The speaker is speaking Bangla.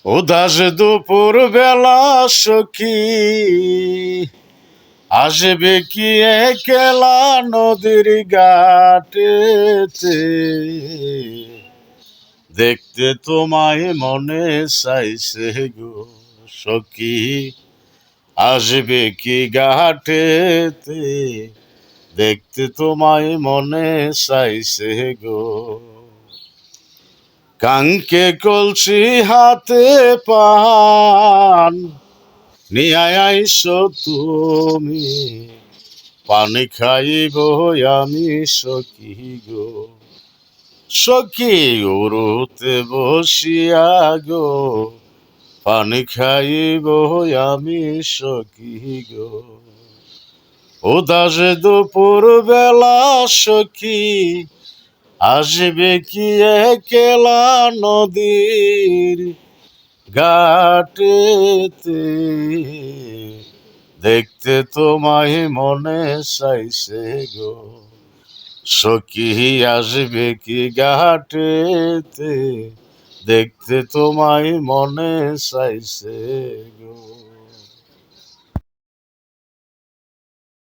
উদাস দুপুর বেলা সখী আসবে কি একলা নদীর ঘাটেতে, দেখতে তোমায় মনে চাইছে গো সখী। আসবে কি ঘাটেতে, দেখতে তোমায় মনে চাইছে গো। কাঙ্কে কলসি হাতে পান নিয়ে আইসো তুমি, পানি খাইব আমি সখী গো। সখী উরুতে বসিয়া গো, পানি খাইব আমি সখী গো। উদাস দুপুর বেলা সখী আসবে কি একলা নদীর ঘাটেতে, দেখতে তোমায় মনে চাইছে গো সখী। আসবে কি ঘাটেতে, দেখতে তোমায় মনে চাইছে গো।